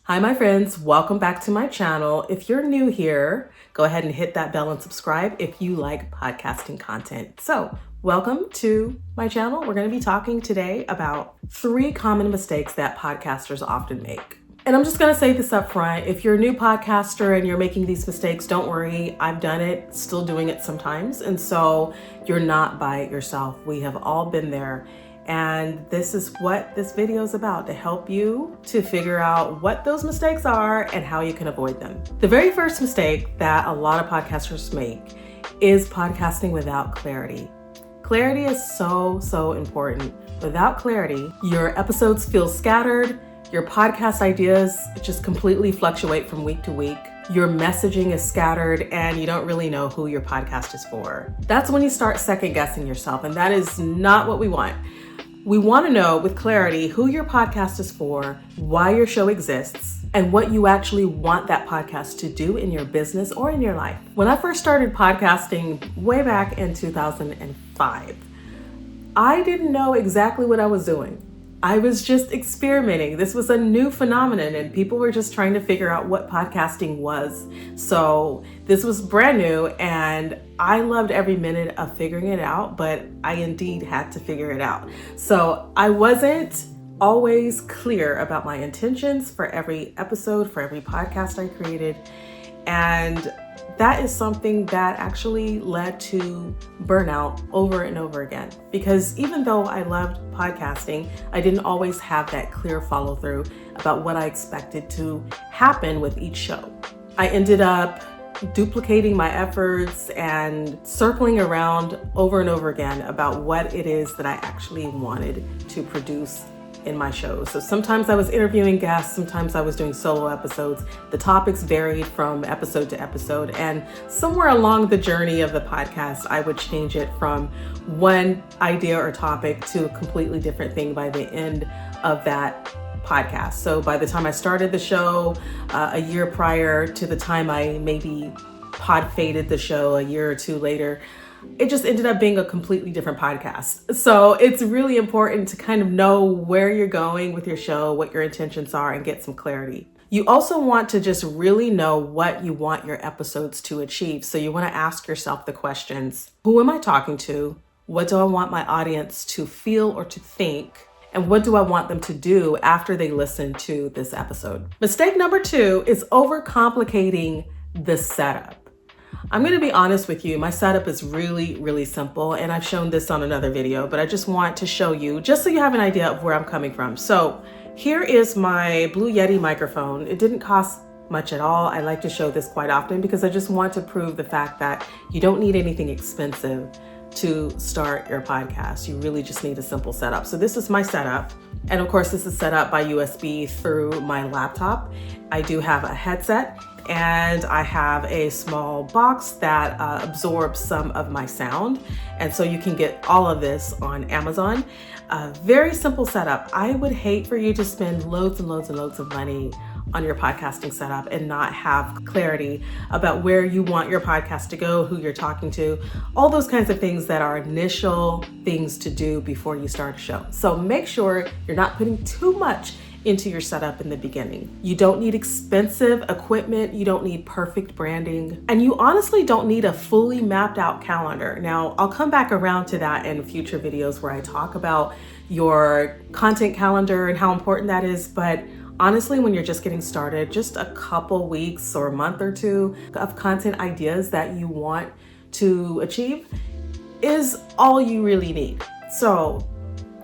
Hi, my friends. Welcome back to my channel. If you're new here, go ahead and hit that bell and subscribe if you like podcasting content. So, welcome to my channel. We're going to be talking today about 3 common mistakes that podcasters often make. And I'm just going to say this up front. If you're a new podcaster and you're making these mistakes, don't worry. I've done it, still doing it sometimes. And so you're not by yourself. We have all been there. And this is what this video is about, to help you to figure out what those mistakes are and how you can avoid them. The very first mistake that a lot of podcasters make is podcasting without clarity. Clarity is so important. Without clarity, your episodes feel scattered, your podcast ideas just completely fluctuate from week to week. Your messaging is scattered and you don't really know who your podcast is for. That's when you start second guessing yourself, and that is not what we want. We want to know with clarity who your podcast is for, why your show exists, and what you actually want that podcast to do in your business or in your life. When I first started podcasting way back in 2005, I didn't know exactly what I was doing. I was just experimenting. This was a new phenomenon and people were just trying to figure out what podcasting was. So this was brand new and I loved every minute of figuring it out, but I indeed had to figure it out. So I wasn't always clear about my intentions for every episode, for every podcast I created. And that is something that actually led to burnout over and over again. Because even though I loved podcasting, I didn't always have that clear follow through about what I expected to happen with each show. I ended up duplicating my efforts and circling around over and over again about what it is that I actually wanted to produce in my shows. So sometimes I was interviewing guests, sometimes I was doing solo episodes. The topics varied from episode to episode, and somewhere along the journey of the podcast, I would change it from one idea or topic to a completely different thing by the end of that podcast. So by the time I started the show, a year prior to the time I maybe pod faded the show a year or two later, it just ended up being a completely different podcast. So it's really important to kind of know where you're going with your show, what your intentions are, and get some clarity. You also want to just really know what you want your episodes to achieve. So you want to ask yourself the questions: who am I talking to? What do I want my audience to feel or to think? And what do I want them to do after they listen to this episode? Mistake number 2 is overcomplicating the setup. I'm going to be honest with you, my setup is really simple, and I've shown this on another video, but I just want to show you just so you have an idea of where I'm coming from. So here is my Blue Yeti microphone. It didn't cost much at all. I like to show this quite often because I just want to prove the fact that you don't need anything expensive to start your podcast. You really just need a simple setup. So this is my setup. And of course, this is set up by USB through my laptop. I do have a headset and I have a small box that absorbs some of my sound. And so you can get all of this on Amazon. Very simple setup. I would hate for you to spend loads and loads of money on your podcasting setup and not have clarity about where you want your podcast to go, who you're talking to, all those kinds of things that are initial things to do before you start a show. So make sure you're not putting too much into your setup in the beginning. You don't need expensive equipment. You don't need perfect branding. And you honestly don't need a fully mapped out calendar. Now, I'll come back around to that in future videos where I talk about your content calendar and how important that is. But honestly, when you're just getting started, just a couple weeks or a month or two of content ideas that you want to achieve is all you really need. So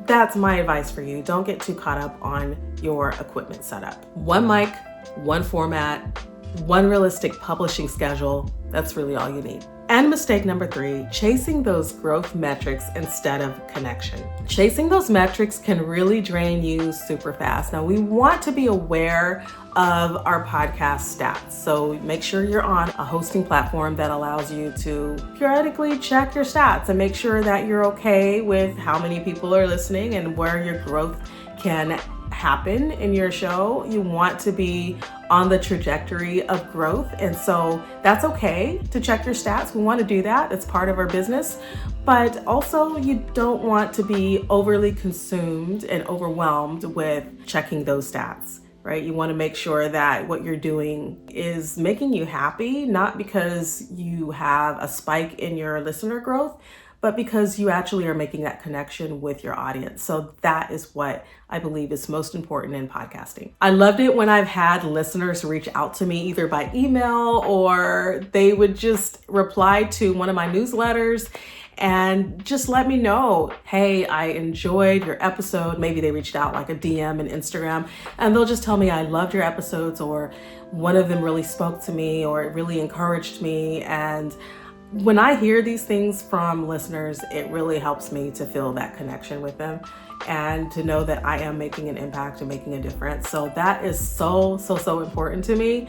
that's my advice for you. Don't get too caught up on your equipment setup. One mic, one format, one realistic publishing schedule. That's really all you need. And mistake number 3, chasing those growth metrics instead of connection. Chasing those metrics can really drain you super fast. Now, we want to be aware of our podcast stats. So make sure you're on a hosting platform that allows you to periodically check your stats and make sure that you're okay with how many people are listening and where your growth can happen in your show. You want to be on the trajectory of growth. And so that's okay to check your stats. We want to do that. It's part of our business. But also you don't want to be overly consumed and overwhelmed with checking those stats. right? You want to make sure that what you're doing is making you happy, not because you have a spike in your listener growth, but because you actually are making that connection with your audience. So that is what I believe is most important in podcasting. I loved it when I've had listeners reach out to me either by email or they would just reply to one of my newsletters and just let me know, hey, I enjoyed your episode. Maybe they reached out like a DM and Instagram, and they'll just tell me, I loved your episodes, or one of them really spoke to me, or it really encouraged me. And when I hear these things from listeners, it really helps me to feel that connection with them and to know that I am making an impact and making a difference. So that is so important to me.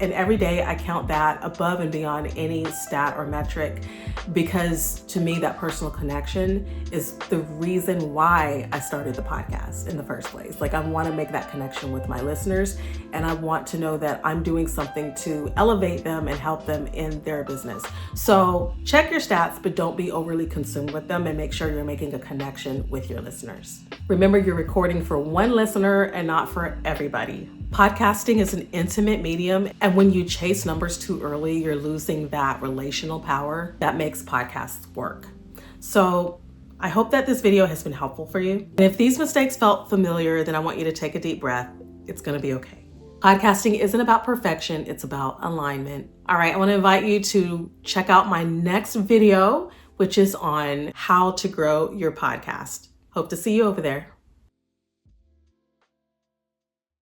And every day I count that above and beyond any stat or metric, because to me, that personal connection is the reason why I started the podcast in the first place. Like, I want to make that connection with my listeners, and I want to know that I'm doing something to elevate them and help them in their business. So check your stats, but don't be overly consumed with them, and make sure you're making a connection with your listeners. Remember, you're recording for one listener and not for everybody. Podcasting is an intimate medium, and when you chase numbers too early, you're losing that relational power that makes podcasts work. So I hope that this video has been helpful for you. And if these mistakes felt familiar, then I want you to take a deep breath. It's going to be okay. Podcasting isn't about perfection, it's about alignment. All right, I want to invite you to check out my next video, which is on how to grow your podcast. Hope to see you over there.